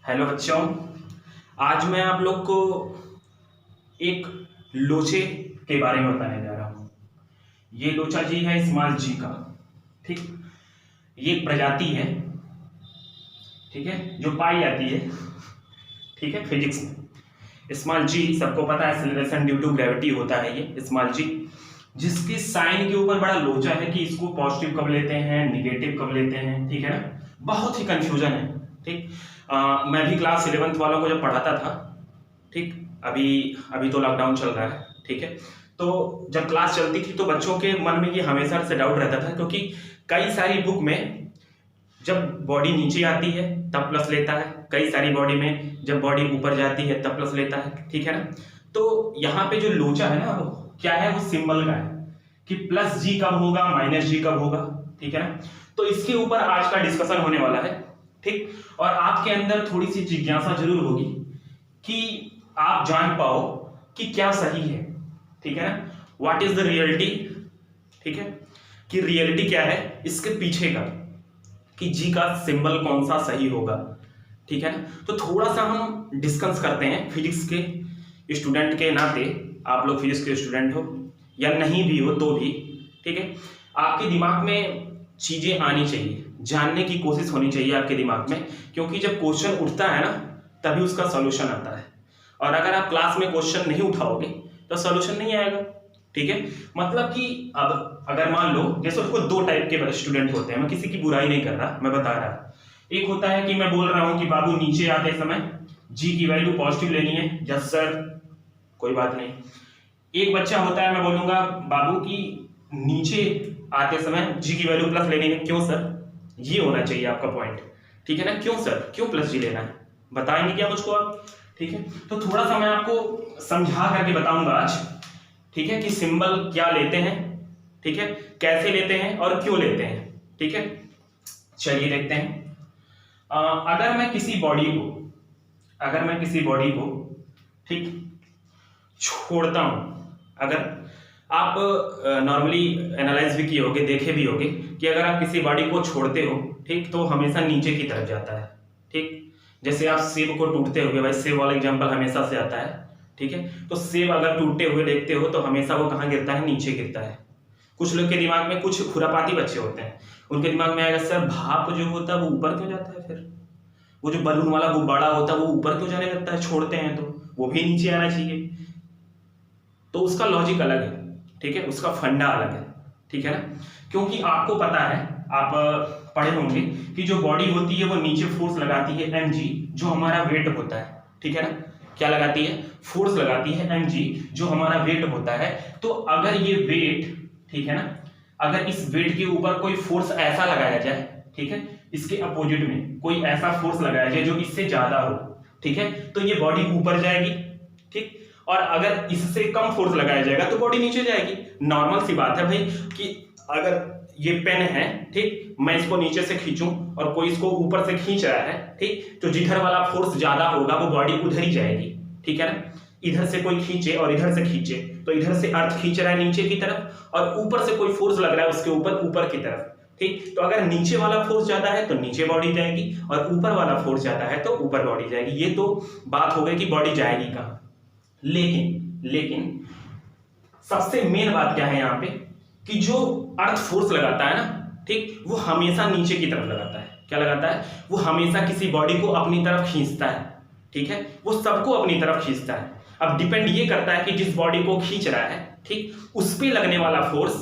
Hello बच्चों, आज मैं आप लोग को एक लोचे के बारे में बताने जा रहा हूँ। ये लोचा जी है स्मॉल जी का। ठीक, ये एक प्रजाति है, ठीक है, जो पाई जाती है, ठीक है, फिजिक्स में। स्मॉल जी सबको पता है, एक्सेलरेशन ड्यू टू ग्रेविटी होता है ये स्मॉल जी, जिसकी साइन के ऊपर बड़ा लोचा है कि इसको पॉजिटिव कब लेते हैं, निगेटिव कब लेते हैं, ठीक है ना। बहुत ही कंफ्यूजन है। ठीक, मैं भी क्लास 11th वालों को जब पढ़ाता था, ठीक, अभी अभी तो लॉकडाउन चल रहा है, ठीक है, तो जब क्लास चलती थी तो बच्चों के मन में ये हमेशा से डाउट रहता था, क्योंकि कई सारी बुक में जब बॉडी नीचे आती है तब प्लस लेता है, कई सारी बॉडी में जब बॉडी ऊपर जाती है तब प्लस लेता है, ठीक है ना। तो यहाँ पे जो लोचा है ना, वो क्या है, वो सिंबल का है कि प्लस जी कब होगा, माइनस जी कब होगा, ठीक है ना। तो इसके ऊपर आज का डिस्कशन होने वाला है, ठीक। और आपके अंदर थोड़ी सी जिज्ञासा जरूर होगी कि आप जान पाओ कि क्या सही है, ठीक है ना, व्हाट इज द रियलिटी, ठीक है, कि रियलिटी क्या है इसके पीछे का, कि जी का सिंबल कौन सा सही होगा, ठीक है ना। तो थोड़ा सा हम डिस्कस करते हैं फिजिक्स के स्टूडेंट के नाते। आप लोग फिजिक्स के स्टूडेंट हो या नहीं भी हो तो भी, ठीक है, आपके दिमाग में चीजें आनी चाहिए, जानने की कोशिश होनी चाहिए आपके दिमाग में, क्योंकि जब क्वेश्चन उठता है ना तभी उसका सॉल्यूशन आता है। और अगर आप क्लास में क्वेश्चन नहीं उठाओगे तो सॉल्यूशन नहीं आएगा, ठीक है। मतलब कि अब अगर मान लो, जैसे देखो दो टाइप के स्टूडेंट होते हैं, मैं किसी की बुराई नहीं कर रहा, मैं बता रहा। एक होता है कि मैं बोल रहा हूं कि बाबू नीचे आते समय जी की वैल्यू पॉजिटिव लेनी है, यस सर, कोई बात नहीं। एक बच्चा होता है, मैं बोलूंगा बाबू की नीचे आते समय जी की वैल्यू प्लस लेनी है, क्यों सर, ये होना चाहिए आपका पॉइंट, ठीक है ना। क्यों सर, क्यों प्लस जी लेना है, बताएंगे क्या मुझको आप, ठीक है। तो थोड़ा सा मैं आपको समझा करके बताऊंगा आज, ठीक है, कि सिंबल क्या लेते हैं, ठीक है, कैसे लेते हैं और क्यों लेते हैं, ठीक है। चलिए देखते हैं। अगर मैं किसी बॉडी को ठीक छोड़ता हूं, अगर आप नॉर्मली एनालाइज भी किए होगे, देखे भी होगे कि अगर आप किसी बॉडी को छोड़ते हो, ठीक, तो हमेशा नीचे की तरफ जाता है, ठीक। जैसे आप सेब को टूटते होगे, भाई सेब वाला एग्जांपल हमेशा से आता है, ठीक है। तो सेब अगर टूटते हुए देखते हो तो हमेशा वो कहाँ गिरता है, नीचे गिरता है। कुछ लोग के दिमाग में, कुछ खुरापाती बच्चे होते हैं, उनके दिमाग में आएगा सर भाप जो होता है वो ऊपर क्यों जाता है, फिर वो जो बलून वाला गुब्बारा होता है वो ऊपर क्यों जाने लगता है, छोड़ते हैं तो वो भी नीचे आना चाहिए। तो उसका लॉजिक अलग है, ठीक है, उसका फंडा अलग है, ठीक है ना। क्योंकि आपको पता है, आप पढ़े होंगे कि जो बॉडी होती है वो नीचे फोर्स लगाती है mg, जो हमारा वेट होता है, ठीक है ना। क्या लगाती है, फोर्स लगाती है mg, जो हमारा वेट होता है। तो अगर ये वेट, ठीक है ना, अगर इस वेट के ऊपर कोई फोर्स ऐसा लगाया जाए, ठीक है, इसके अपोजिट में कोई ऐसा फोर्स लगाया जाए जो इससे ज्यादा हो, ठीक है, तो ये बॉडी ऊपर जाएगी, ठीक। और अगर इससे कम फोर्स लगाया जाएगा तो बॉडी नीचे जाएगी। नॉर्मल सी बात है भाई, कि अगर ये पेन है, ठीक, मैं इसको नीचे से खींचूं और कोई इसको ऊपर से खींच रहा है, ठीक, तो जिधर वाला फोर्स ज्यादा होगा वो बॉडी उधर ही जाएगी, ठीक है ना। इधर से कोई खींचे और इधर से खींचे तो इधर से अर्थ खींच रहा है नीचे की तरफ, और ऊपर से कोई फोर्स लग रहा है उसके ऊपर, ऊपर की तरफ, ठीक। तो अगर नीचे वाला फोर्स ज्यादा है तो नीचे बॉडी जाएगी, और ऊपर वाला फोर्स ज्यादा है तो ऊपर बॉडी जाएगी। ये तो बात हो गई कि बॉडी जाएगी कहां। लेकिन सबसे मेन बात क्या है यहाँ पे, कि जो अर्थ फोर्स लगाता है ना, ठीक, वो हमेशा नीचे की तरफ लगाता है। क्या लगाता है, वो हमेशा किसी बॉडी को अपनी तरफ खींचता है, ठीक है, वो सबको अपनी तरफ खींचता है। अब डिपेंड ये करता है कि जिस बॉडी को खींच रहा है, ठीक, उस पे लगने वाला फोर्स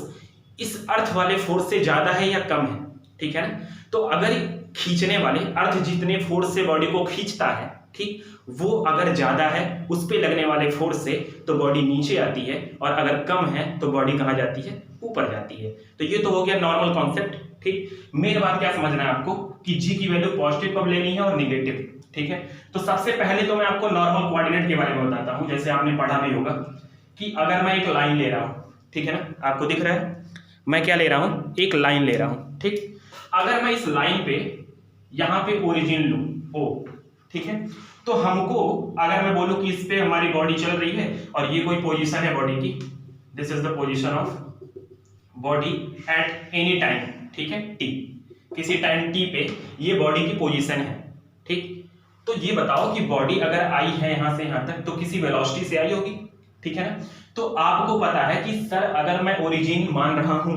इस अर्थ वाले फोर्स से ज्यादा है या कम है, ठीक है ना। तो अगर खींचने वाले अर्थ जितने फोर्स से बॉडी को खींचता है, ठीक, वो अगर ज्यादा है उस पे लगने वाले फोर्स से, तो बॉडी नीचे आती है, और अगर कम है तो बॉडी कहां जाती है, ऊपर जाती है। तो ये तो हो गया नॉर्मल कॉन्सेप्ट, ठीक। मेन बात क्या समझना है आपको, कि जी की वैल्यू पॉजिटिव कब लेनी है और निगेटिव, ठीक है। तो सबसे पहले तो मैं आपको नॉर्मल कोऑर्डिनेट के बारे में बताता हूं। जैसे आपने पढ़ा भी होगा कि अगर मैं एक लाइन ले रहा हूं, ठीक है ना, आपको दिख रहा है मैं क्या ले रहा हूं, एक लाइन ले रहा हूं, ठीक। अगर मैं इस लाइन पे यहां पे ओरिजिन लूं, ओ, ठीक है, तो हमको अगर मैं बोलूं कि इस पे हमारी बॉडी चल रही है और ये कोई पोजीशन है बॉडी की, this is the position of body at any time, ठीक है, टी, किसी टाइम टी पे ये बॉडी की पोजीशन है, ठीक। तो ये बताओ कि बॉडी अगर आई है यहां से यहां तक तो किसी वेलोसिटी से आई होगी, ठीक है ना। तो आपको पता है कि सर अगर मैं ओरिजिन मान रहा हूं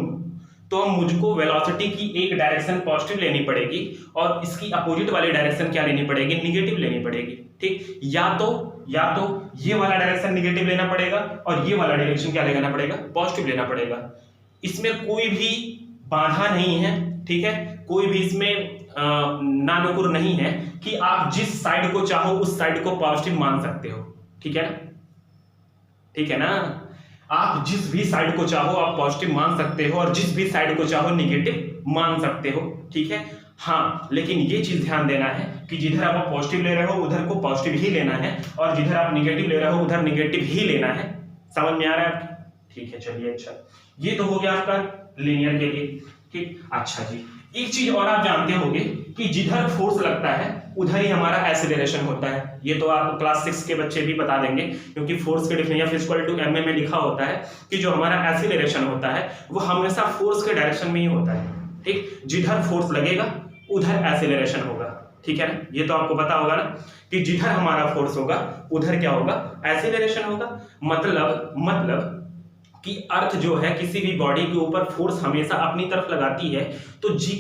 तो मुझको वेलोसिटी की एक डायरेक्शन पॉजिटिव लेनी पड़ेगी और इसकी अपोजिट वाली डायरेक्शन क्या लेनी पड़ेगी, निगेटिव लेनी पड़ेगी, ठीक। या तो ये वाला डायरेक्शन निगेटिव लेना पड़ेगा और ये वाला डायरेक्शन क्या लेना पड़ेगा, पॉजिटिव लेना पड़ेगा। इसमें कोई भी बाधा नहीं है, ठीक है, कोई भी इसमें नानुकुर नहीं है कि आप जिस साइड को चाहो उस साइड को पॉजिटिव मान सकते हो, ठीक है ना, ठीक है ना। आप जिस भी साइड को चाहो आप पॉजिटिव मान सकते हो और जिस भी साइड को चाहो निगेटिव मान सकते हो, ठीक है। हाँ, लेकिन ये चीज ध्यान देना है कि जिधर आप पॉजिटिव ले रहे हो उधर को पॉजिटिव ही लेना है और जिधर आप निगेटिव ले रहे हो उधर निगेटिव ही लेना है। समझ में आ रहा है, ठीक है, चलिए। अच्छा, ये तो हो गया आपका लीनियर के लिए, ठीक। अच्छा जी, एक चीज और आप जानते होंगे कि जिधर फोर्स लगता है उधर ही हमारा एक्सीलरेशन होता है। ये तो आप क्लास 6 के बच्चे भी बता देंगे, क्योंकि फोर्स के डेफिनेशन F = ma में लिखा होता है कि जो हमारा एक्सीलरेशन होता है वो हमेशा फोर्स के डायरेक्शन में ही होता है, ठीक। जिधर फोर्स लगेगा उधर एक्सीलरेशन होगा, ठीक है ना। ये तो आपको पता होगा ना कि जिधर हमारा फोर्स होगा उधर क्या होगा, एक्सीलरेशन होगा। मतलब कि अर्थ जो है किसी भी बॉडी के ऊपर फोर्स हमेशा अपनी तरफ लगाती है तो जी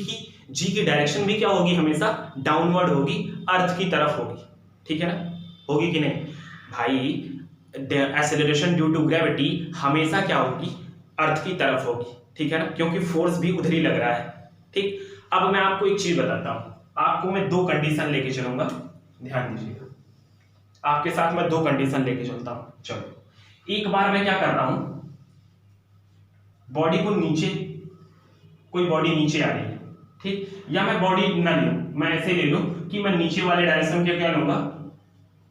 की डायरेक्शन भी क्या होगी, हमेशा डाउनवर्ड होगी, अर्थ की तरफ होगी, ठीक है ना। होगी कि नहीं भाई, एक्सेलरेशन ड्यू टू ग्रेविटी हमेशा क्या होगी, अर्थ की तरफ होगी, ठीक है ना, क्योंकि फोर्स भी उधर ही लग रहा है, ठीक। अब मैं आपको एक चीज बताता हूं, आपको मैं दो कंडीशन लेके चलूंगा, ध्यान दीजिएगा, आपके साथ मैं दो कंडीशन लेके चलता हूं। चलो, एक बार मैं क्या कर रहा हूं, बॉडी को नीचे, कोई बॉडी नीचे आ रही है, ठीक, या मैं बॉडी ना लूं, मैं ऐसे ले लूं कि मैं नीचे वाले डायरेक्शन के क्या लूंगा,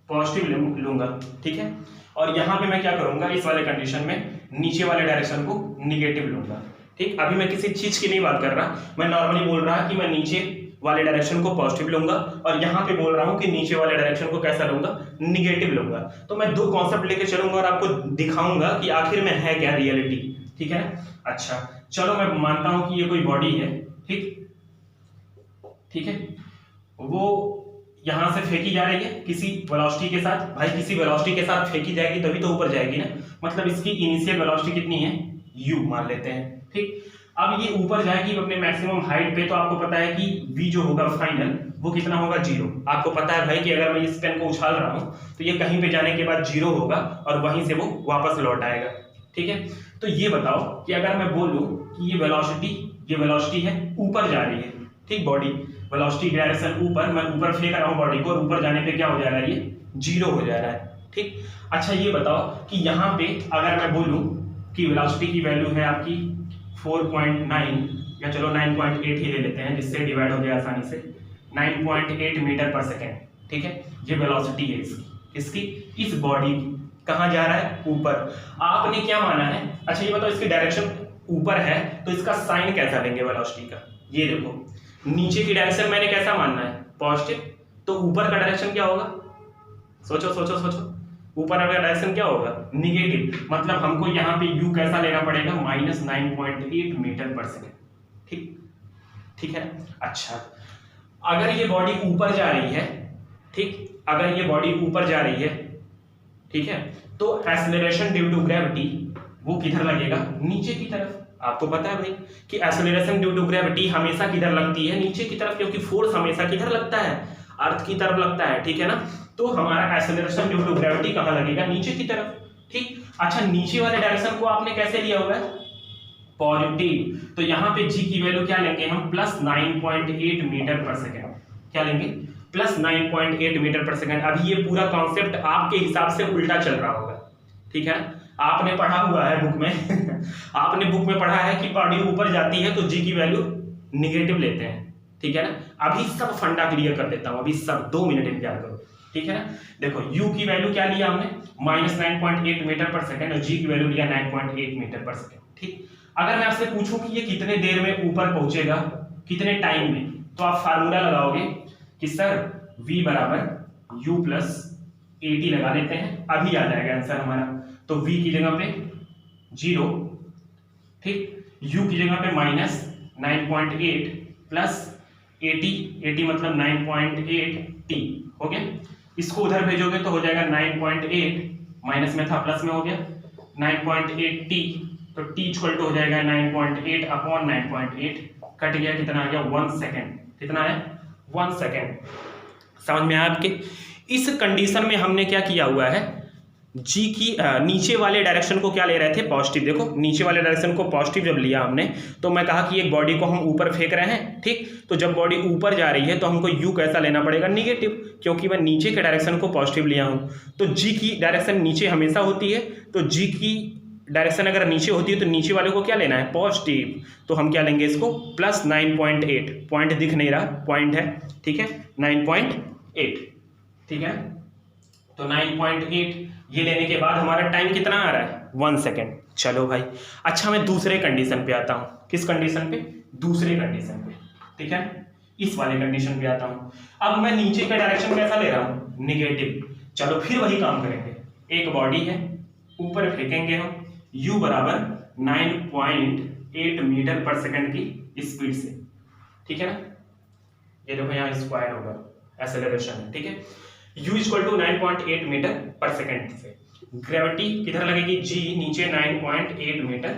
पॉजिटिव लूंगा, ठीक है। और यहां पे मैं क्या करूंगा, इस वाले कंडीशन में नीचे वाले डायरेक्शन को निगेटिव लूंगा, ठीक। अभी मैं किसी चीज की नहीं बात कर रहा, मैं नॉर्मली बोल रहा कि मैं नीचे वाले डायरेक्शन को पॉजिटिव लूंगा और यहां पे बोल रहा हूं कि नीचे वाले डायरेक्शन को कैसा लूंगा, निगेटिव लूंगा। तो मैं दो कॉन्सेप्ट लेके चलूंगा और आपको दिखाऊंगा कि आखिर में है क्या रियलिटी, ठीक है ना। अच्छा, चलो मैं मानता हूं कि ये कोई बॉडी है, ठीक, ठीक है, वो यहां से फेंकी जा रही है किसी वेलोसिटी के साथ। भाई किसी वेलोसिटी के साथ फेंकी जाएगी तभी तो ऊपर जाएगी ना, मतलब इसकी इनिशियल वेलोसिटी कितनी है, u मान लेते हैं, ठीक। अब ये ऊपर जाएगी अपने मैक्सिमम हाइट पे, तो आपको पता है कि v जो होगा फाइनल वो कितना होगा, 0। आपको पता है भाई कि अगर मैं इस पेन को उछाल रहा हूं तो ये कहीं पे जाने के बाद 0 होगा और वहीं से वो वापस लौट आएगा, ठीक है। तो ये बताओ कि अगर मैं बोलूं कि ये वेलोसिटी है, ऊपर जा रही है, ठीक, बॉडी वेलोसिटी डायरेक्शन ऊपर, मैं ऊपर फेंक रहा हूं बॉडी को और ऊपर जाने पे क्या हो जा रहा है, ये 0 हो जा रहा है, ठीक। अच्छा, ये बताओ कि यहाँ पे अगर मैं बोलूं कि वेलोसिटी की वैल्यू है आपकी 4.9 या चलो 9.8 ही ले लेते हैं जिससे डिवाइड हो गया आसानी से, 9.8 मीटर पर सेकेंड, ठीक है। ये वेलोसिटी है इसकी इस बॉडी की, कहाँ जा रहा है, ऊपर। आपने क्या माना है, अच्छा ये बताओ इसकी डायरेक्शन ऊपर है तो इसका साइन कैसा लेंगे वेलोसिटी का, ये देखो, नीचे की डायरेक्शन मैंने कैसा मानना है, पॉजिटिव, तो ऊपर का डायरेक्शन क्या होगा, सोचो, ऊपर का डायरेक्शन क्या होगा, निगेटिव, मतलब हमको यहाँ पे u कैसा लेना पड़ेगा, -9.8 मीटर पर सेकेंड, ठीक है। अच्छा, अगर ये बॉडी ऊपर जा रही है, ठीक, अगर ये बॉडी ऊपर जा रही है, ठीक है, तो एक्सेलरेशन ड्यू टू ग्रेविटी वो किधर लगेगा, नीचे की तरफ। आपको पता है भाई कि एक्सेलरेशन ड्यू टू ग्रेविटी हमेशा किधर लगती है, नीचे की तरफ, क्योंकि फोर्स हमेशा किधर लगता है, अर्थ की तरफ लगता है, ठीक है ना। तो हमारा एक्सेलरेशन ड्यू टू ग्रेविटी कहां लगेगा, नीचे की तरफ, ठीक। अच्छा, नीचे वाले डायरेक्शन को आपने कैसे लिया हुआ है, पॉजिटिव, तो यहाँ पे g की वैल्यू क्या लेंगे हम, +9.8 मीटर पर सेकेंड, क्या लेंगे, +9.8 मीटर पर सेकेंड। अभी ये पूरा कॉन्सेप्ट आपके हिसाब से उल्टा चल रहा होगा, ठीक है। आपने पढ़ा हुआ है बुक में आपने बुक में पढ़ा है कि बॉडी ऊपर जाती है तो g की वैल्यू निगेटिव लेते हैं, ठीक है ना। अभी सब फंडा क्लियर कर देता हूं, अभी सब 2 मिनट इंतजार करो, ठीक है ना। देखो u की वैल्यू क्या लिया हमने, -9.8 मीटर पर सेकेंड और g की वैल्यू लिया 9.8 मीटर पर सेकेंड, ठीक। अगर मैं आपसे पूछूं कि ये कितने देर में ऊपर पहुंचेगा, कितने टाइम में, तो आप फार्मूला लगाओगे कि सर v बराबर u प्लस at लगा लेते हैं, अभी आ जाएगा आंसर हमारा। तो v की जगह पे 0, ठीक, u की जगह पे -9.8 प्लस 80 मतलब 9.8 t हो गया। इसको उधर भेजोगे तो हो जाएगा 9.8, माइनस में था प्लस में हो गया 9.8t, तो t इक्वल टू हो जाएगा 9.8 अपॉन 9.8, कट गया, कितना आ गया 1 सेकेंड, कितना है 1 सेकेंड। समझ में आया आपके? इस कंडीशन में हमने क्या किया हुआ है, जी की नीचे वाले डायरेक्शन को क्या ले रहे थे, पॉजिटिव। देखो नीचे वाले डायरेक्शन को पॉजिटिव जब लिया हमने, तो मैं कहा कि एक बॉडी को हम ऊपर फेंक रहे हैं, ठीक। तो जब बॉडी ऊपर जा रही है तो हमको यू कैसा लेना पड़ेगा, निगेटिव, क्योंकि मैं नीचे के डायरेक्शन को पॉजिटिव लिया हूँ। तो जी की डायरेक्शन नीचे हमेशा होती है, तो जी की डायरेक्शन अगर नीचे होती है तो नीचे वाले को क्या लेना है, पॉजिटिव। तो हम क्या लेंगे इसको, प्लस 9.8, पॉइंट दिख नहीं रहा, पॉइंट है, ठीक है 9.8, ठीक है। तो 9.8 ये लेने के बाद हमारा टाइम कितना आ रहा है, 1 सेकेंड। चलो भाई, अच्छा मैं दूसरे कंडीशन पे आता हूँ। किस कंडीशन पे, दूसरे कंडीशन पे, ठीक है, इस वाले कंडीशन पे आता हूँ। अब मैं नीचे का डायरेक्शन कैसा ले रहा हूँ, निगेटिव। चलो फिर वही काम करेंगे, एक बॉडी है, ऊपर फेंकेंगे हम u बराबर 9.8 मीटर पर सेकंड की स्पीड से, ठीक है ना। ये देखो यहाँ स्क्वायर होगा, एक्सेलरेशन है, ठीक है। u इक्वल टू 9.8 मीटर पर सेकंड से ग्रेविटी किधर लगेगी, g नीचे 9.8 मीटर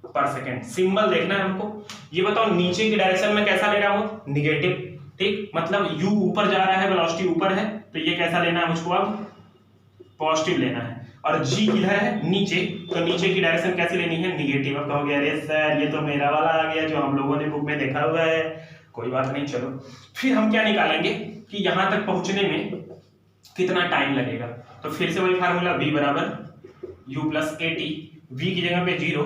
पर सेकंड। सिंबल देखना है हमको। ये बताओ नीचे की डायरेक्शन में कैसा ले रहा हूँ, निगेटिव, ठीक। मतलब u ऊपर जा रहा है, वेलोसिटी ऊपर है, तो ये कैसा लेना है मुझको, अब पॉजिटिव लेना है। और g किधर है, नीचे, तो नीचे की डायरेक्शन कैसी लेनी है, निगेटिव। अब कहोगे अरे सर ये तो मेरा वाला आ गया जो हम लोगों ने बुक में देखा हुआ है, कोई बात नहीं। चलो फिर हम क्या निकालेंगे कि यहां तक पहुंचने में कितना टाइम लगेगा। तो फिर से वही फार्मूला, v बराबर u plus A T, v की जगह पे 0,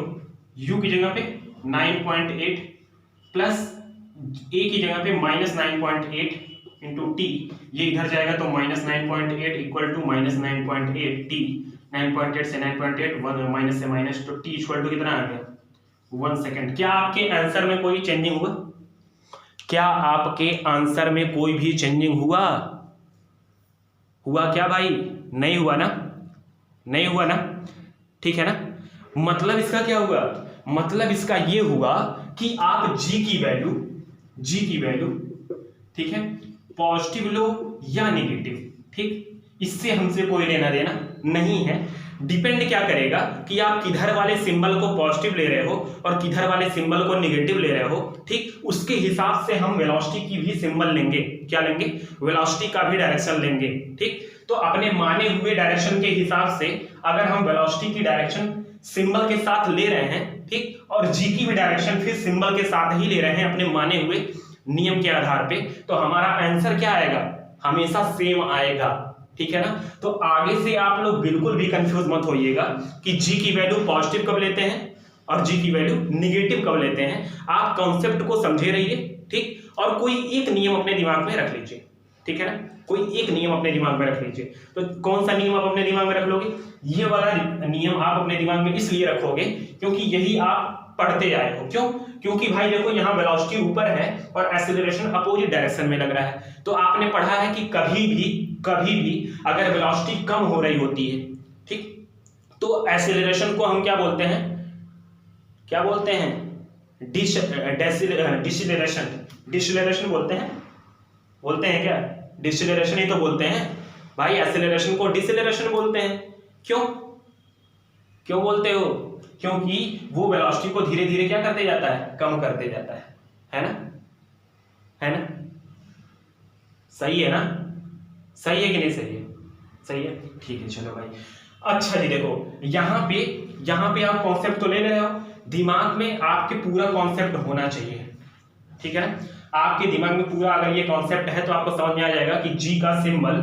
u की जगह पे 9.8 प्लस a की जगह पे माइनस 9.8 इंटू टी, ये इधर जाएगा तो minus 9.8 equal to minus 9.8 T, 9.8 से 9.8 माइनस से माइनस, तो टी इक्वल टू कितना आ गया 1 सेकेंड। क्या आपके आंसर में कोई चेंजिंग हुआ, क्या आपके आंसर में कोई भी चेंजिंग हुआ, हुआ क्या भाई, नहीं हुआ ना, नहीं हुआ ना, ठीक है ना। मतलब इसका क्या हुआ, मतलब इसका ये हुआ कि आप g की वैल्यू, ठीक है, पॉजिटिव लो या नेगेटिव, ठीक, इससे हमसे कोई लेना देना नहीं है। डिपेंड क्या करेगा कि आप किधर वाले सिंबल को पॉजिटिव ले रहे हो और किधर वाले सिंबल को नेगेटिव ले रहे हो, ठीक, उसके हिसाब से हम वेलोसिटी की भी सिंबल लेंगे, क्या लेंगे, वेलोसिटी का भी डायरेक्शन लेंगे, ठीक। तो अपने माने हुए डायरेक्शन के हिसाब से अगर हम वेलोसिटी की डायरेक्शन सिंबल के साथ ले रहे हैं, ठीक, और जी की भी डायरेक्शन फिर सिंबल के साथ ही ले रहे हैं अपने माने हुए नियम के आधार पे, तो हमारा आंसर क्या आएगा, हमेशा सेम आएगा, ठीक है ना। तो आगे से आप लोग बिल्कुल भी कंफ्यूज मत होइएगा कि जी की वैल्यू पॉजिटिव कब लेते हैं और जी की वैल्यू निगेटिव कब लेते हैं। आप कॉन्सेप्ट को समझे रहिए, ठीक, और कोई एक नियम अपने दिमाग में रख लीजिए, ठीक है ना, कोई एक नियम अपने दिमाग में रख लीजिए। तो कौन सा नियम आप अपने दिमाग में रख लोगे, ये वाला नियम आप अपने दिमाग में इसलिए रखोगे क्योंकि यही आप पढ़ते आए हो। क्यों, क्योंकि भाई देखो यहाँ वेलोसिटी ऊपर है और एक्सीलरेशन अपोजिट डायरेक्शन में लग रहा है। तो आपने पढ़ा है कि कभी भी अगर वेलोसिटी कम हो रही होती है, ठीक, तो एक्सीलरेशन को हम क्या बोलते हैं, क्या बोलते हैं, डिसेलेरेशन बोलते हैं क्या, डिसेलेरेशन ही तो बोलते हैं भाई, एक्सीलरेशन को डिसेलेरेशन बोलते हैं। क्यों बोलते हो, क्योंकि वो वेलोसिटी को धीरे धीरे क्या करते जाता है, कम करते जाता है ना, है ना, सही है ना, सही है कि नहीं सही है, सही है, ठीक है। चलो भाई, अच्छा जी देखो यहाँ पे आप कॉन्सेप्ट तो ले रहे हो, दिमाग में आपके पूरा कॉन्सेप्ट होना चाहिए, ठीक है ना। आपके दिमाग में पूरा अगर ये कॉन्सेप्ट है तो आपको समझ में आ जाएगा कि जी का सिंबल,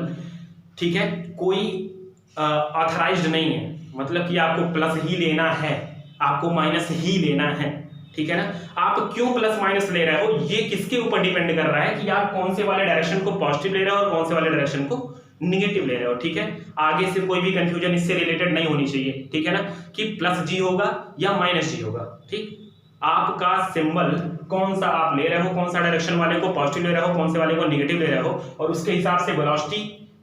ठीक है, कोई ऑथराइज्ड नहीं है, मतलब कि आपको प्लस ही लेना है, आपको माइनस ही लेना है, ठीक है ना। आप क्यों प्लस माइनस ले रहे हो ये किसके ऊपर डिपेंड कर रहा है कि आप कौन से वाले डायरेक्शन को पॉजिटिव ले रहे हो और कौन से वाले डायरेक्शन को निगेटिव ले रहे हो, ठीक है। आगे से कोई भी कंफ्यूजन इससे रिलेटेड नहीं होनी चाहिए, ठीक है ना, कि प्लस जी होगा या माइनस जी होगा, ठीक। आपका सिंबल कौन सा आप ले रहे हो, कौन सा डायरेक्शन वाले को पॉजिटिव ले रहे हो, कौन से वाले को निगेटिव ले रहे हो, और उसके हिसाब से वेलोसिटी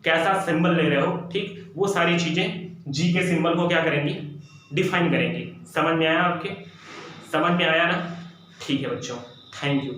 कैसा सिंबल ले रहे हो, ठीक, वो सारी चीजें जी के सिंबल को क्या करेंगी, डिफाइन करेंगी। समझ में आया आपके, समझ में आया ना, ठीक है बच्चों, थैंक यू।